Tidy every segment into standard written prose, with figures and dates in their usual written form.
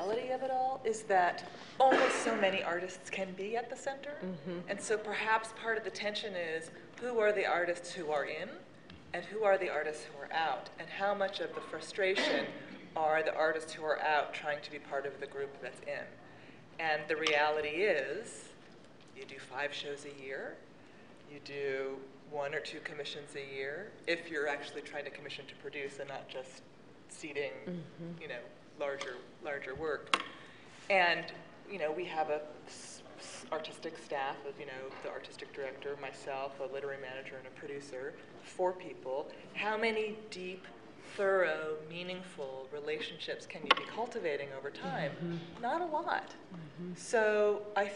reality of it all is that only so many artists can be at the center. And so perhaps part of the tension is who are the artists who are in and who are the artists who are out, and how much of the frustration are the artists who are out trying to be part of the group that's in. And the reality is you do 5 shows a year, you do 1 or 2 commissions a year, if you're actually trying to commission to produce and not just seeding, you know, larger work. And, you know, we have a artistic staff of, you know, the artistic director, myself, a literary manager, and a producer, 4 people. How many deep, thorough, meaningful relationships can you be cultivating over time? Not a lot. So I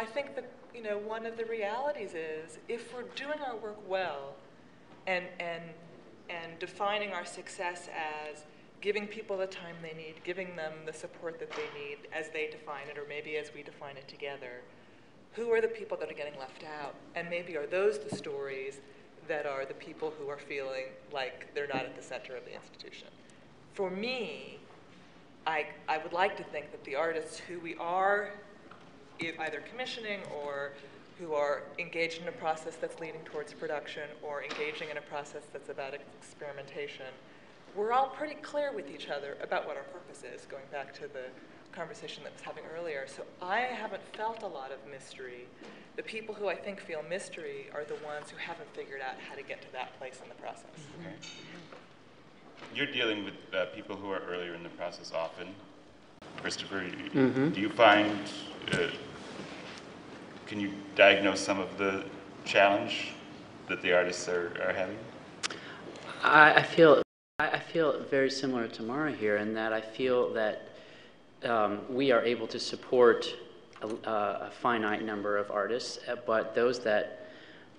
think that, you know, one of the realities is if we're doing our work well and defining our success as giving people the time they need, giving them the support that they need as they define it, or maybe as we define it together, who are the people that are getting left out? And maybe are those the stories that are the people who are feeling like they're not at the center of the institution? For me, I would like to think that the artists who we are either commissioning or who are engaged in a process that's leading towards production or engaging in a process that's about experimentation, we're all pretty clear with each other about what our purpose is, going back to the conversation that was having earlier. So I haven't felt a lot of mystery. The people who I think feel mystery are the ones who haven't figured out how to get to that place in the process. Okay. You're dealing with people who are earlier in the process often. Christopher, do you find, can you diagnose some of the challenge that the artists are having? I feel very similar to Mara here in that I feel that we are able to support a finite number of artists, but those that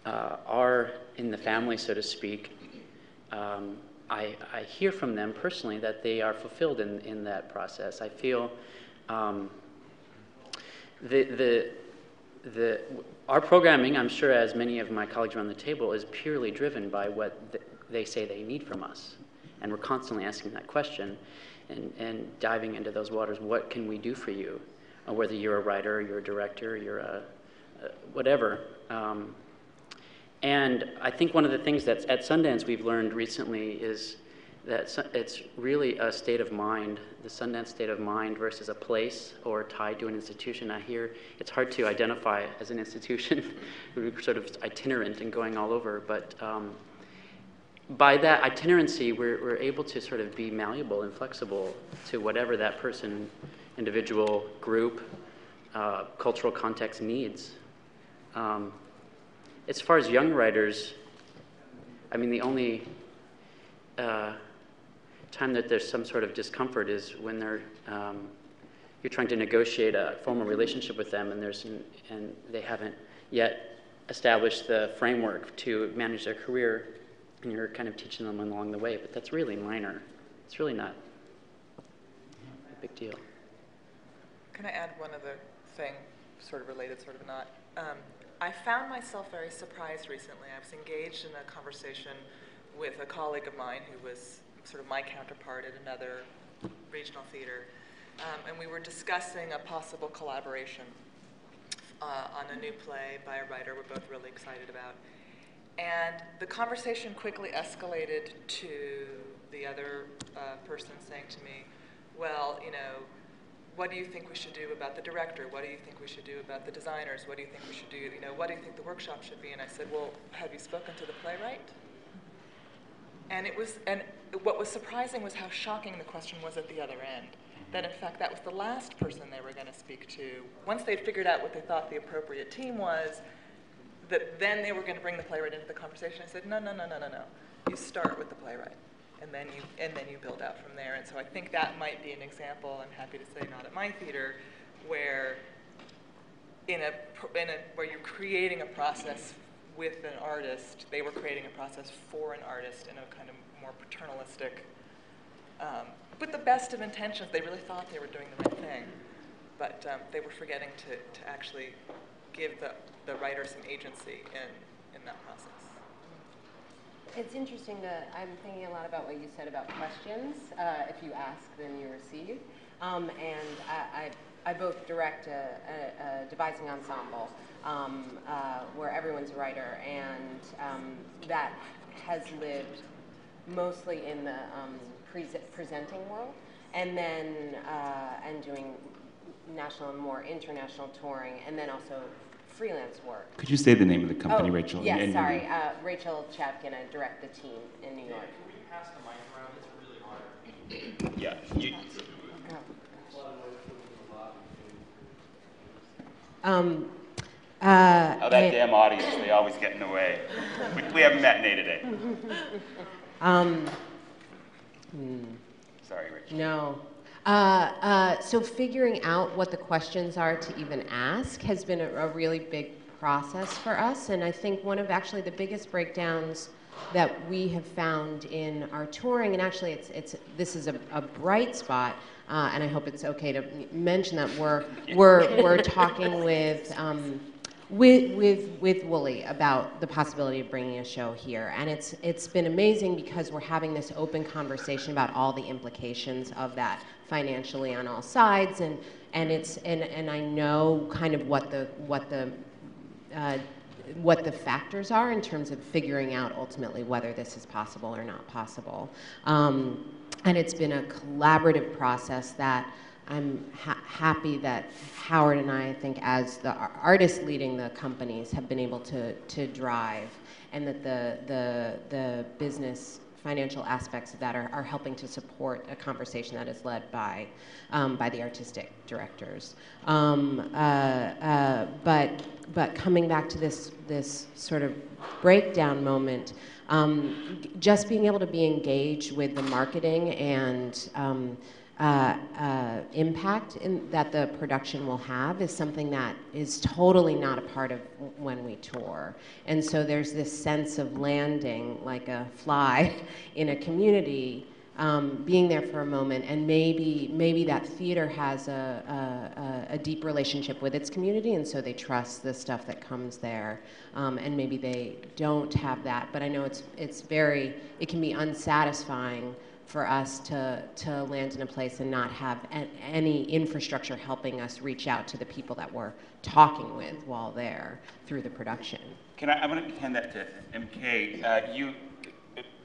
are in the family, so to speak, I hear from them personally that they are fulfilled in that process. I feel our programming, I'm sure as many of my colleagues around the table, is purely driven by what they say they need from us. And we're constantly asking that question and diving into those waters. What can we do for you? Whether you're a writer, you're a director, you're a whatever. And I think one of the things that at Sundance we've learned recently is that it's really a state of mind, the Sundance state of mind versus a place or tied to an institution. I hear it's hard to identify as an institution. We're sort of itinerant and going all over, but by that itinerancy, we're able to sort of be malleable and flexible to whatever that person, individual, group, cultural context needs. As far as young writers, I mean, the only time that there's some sort of discomfort is when you're trying to negotiate a formal relationship with them, and they haven't yet established the framework to manage their career, and you're kind of teaching them along the way. But that's really minor. It's really not a big deal. Can I add one other thing, sort of related, sort of not? I found myself very surprised recently. I was engaged in a conversation with a colleague of mine who was sort of my counterpart at another regional theater, and we were discussing a possible collaboration on a new play by a writer we're both really excited about. And the conversation quickly escalated to the other person saying to me, well, you know, what do you think we should do about the director? What do you think we should do about the designers? What do you think we should do? You know, what do you think the workshop should be? And I said, well, have you spoken to the playwright? And what was surprising was how shocking the question was at the other end. That in fact, that was the last person they were going to speak to. Once they'd figured out what they thought the appropriate team was, that then they were going to bring the playwright into the conversation. I said, no. You start with the playwright, and then you build out from there. And so I think that might be an example. I'm happy to say, not at my theater, where where you're creating a process with an artist. They were creating a process for an artist in a kind of more paternalistic, with the best of intentions. They really thought they were doing the right thing, but they were forgetting to actually give the writer some agency in that process. It's interesting I'm thinking a lot about what you said about questions. If you ask, then you receive. And I both direct a devising ensemble where everyone's a writer, and that has lived mostly in the presenting world, and then and doing national and more international touring, and then also freelance work. Could you say the name of the company, Rachel? Yes, sorry. Rachel Chapkin, I direct the team in New York. Can we pass the mic around? It's really hard. Yeah. Oh, that damn audience, they always get in the way. We haven't matinee today. Sorry, Rachel. No. So figuring out what the questions are to even ask has been a really big process for us. And I think one of actually the biggest breakdowns that we have found in our touring, and actually this is a bright spot, and I hope it's okay to mention that we're talking with Wooly about the possibility of bringing a show here, and it's been amazing because we're having this open conversation about all the implications of that financially on all sides, and I know kind of what the factors are in terms of figuring out ultimately whether this is possible or not possible. And it's been a collaborative process that I'm happy that Howard and I think as the artists leading the companies have been able to drive, and that the business financial aspects of that are helping to support a conversation that is led by the artistic directors. But coming back to this sort of breakdown moment, just being able to be engaged with the marketing and impact that the production will have is something that is totally not a part of when we tour. And so there's this sense of landing like a fly in a community, being there for a moment, and maybe that theater has a deep relationship with its community, and so they trust the stuff that comes there, and maybe they don't have that. But I know it can be unsatisfying for us to land in a place and not have any infrastructure helping us reach out to the people that we're talking with while there through the production. I'm going to hand that to MK. You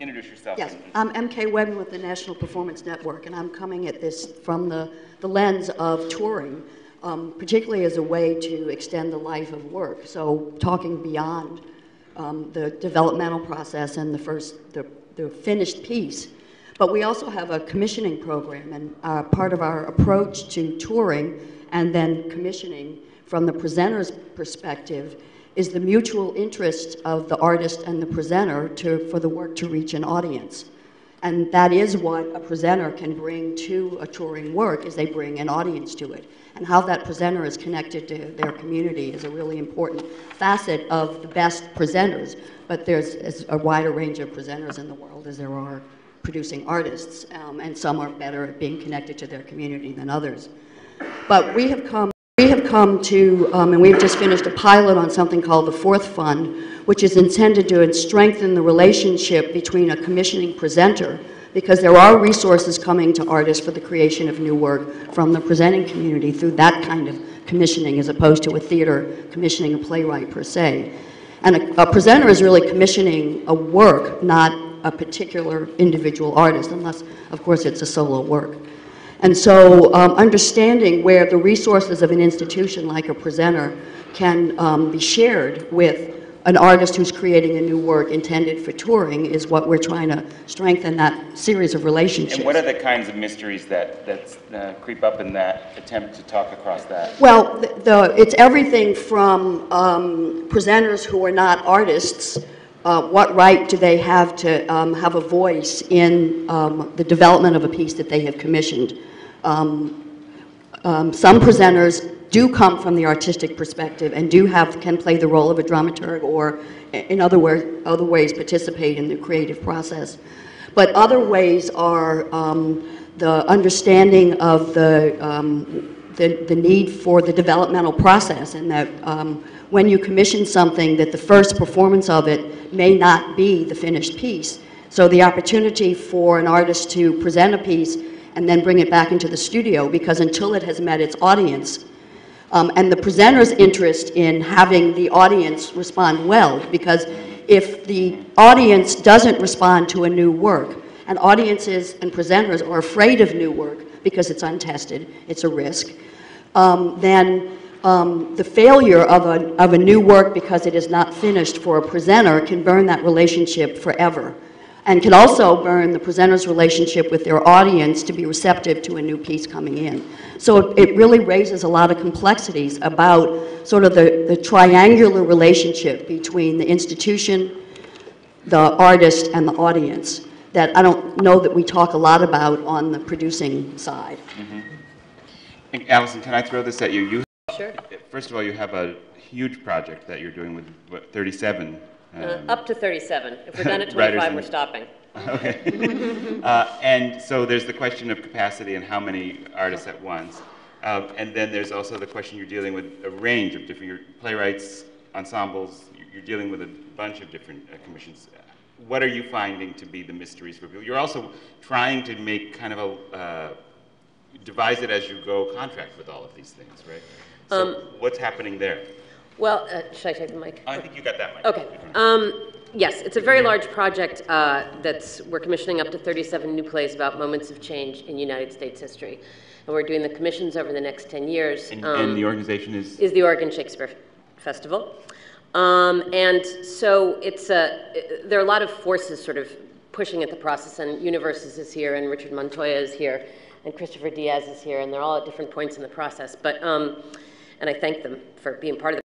introduce yourself. Yes, I'm MK Webben with the National Performance Network, and I'm coming at this from the lens of touring, particularly as a way to extend the life of work. So talking beyond the developmental process and the finished piece. But we also have a commissioning program, and part of our approach to touring and then commissioning from the presenter's perspective is the mutual interest of the artist and the presenter for the work to reach an audience. And that is what a presenter can bring to a touring work, is they bring an audience to it. And how that presenter is connected to their community is a really important facet of the best presenters. But there's a wider range of presenters in the world as there are producing artists, and some are better at being connected to their community than others. But we have come to, and we've just finished a pilot on something called the Fourth Fund, which is intended to strengthen the relationship between a commissioning presenter, because there are resources coming to artists for the creation of new work from the presenting community through that kind of commissioning, as opposed to a theater commissioning a playwright per se. And a presenter is really commissioning a work, not a particular individual artist, unless, of course, it's a solo work. And so understanding where the resources of an institution like a presenter can be shared with an artist who's creating a new work intended for touring is what we're trying to strengthen, that series of relationships. And what are the kinds of mysteries that creep up in that attempt to talk across that? Well, it's everything from presenters who are not artists. What right do they have to have a voice in the development of a piece that they have commissioned? Some presenters do come from the artistic perspective and can play the role of a dramaturg, or in other ways participate in the creative process. But other ways are the understanding of the need for the developmental process, and that when you commission something, that the first performance of it may not be the finished piece. So the opportunity for an artist to present a piece and then bring it back into the studio, because until it has met its audience, and the presenter's interest in having the audience respond well, because if the audience doesn't respond to a new work, and audiences and presenters are afraid of new work because it's untested, it's a risk, then the failure of a new work because it is not finished for a presenter can burn that relationship forever, and can also burn the presenter's relationship with their audience to be receptive to a new piece coming in. So it really raises a lot of complexities about sort of the triangular relationship between the institution, the artist, and the audience that I don't know that we talk a lot about on the producing side. And Allison, can I throw this at you? Sure. First of all, you have a huge project that you're doing with, what, 37? Up to 37. If we're done at 25, we're stopping. Okay. And so there's the question of capacity and how many artists at once. And then there's also the question you're dealing with a range of different playwrights, ensembles. You're dealing with a bunch of different commissions. What are you finding to be the mysteries for people? You're also trying to make kind of a devise it as you go contract with all of these things, right? So what's happening there? Well, should I take the mic? I think you got that mic. Okay. Yes, it's a very large project we're commissioning up to 37 new plays about moments of change in United States history. And we're doing the commissions over the next 10 years. And the organization is? Is the Oregon Shakespeare Festival. And so there are a lot of forces sort of pushing at the process, and Universes is here, and Richard Montoya is here, and Christopher Diaz is here, and they're all at different points in the process. But, and I thank them for being part of the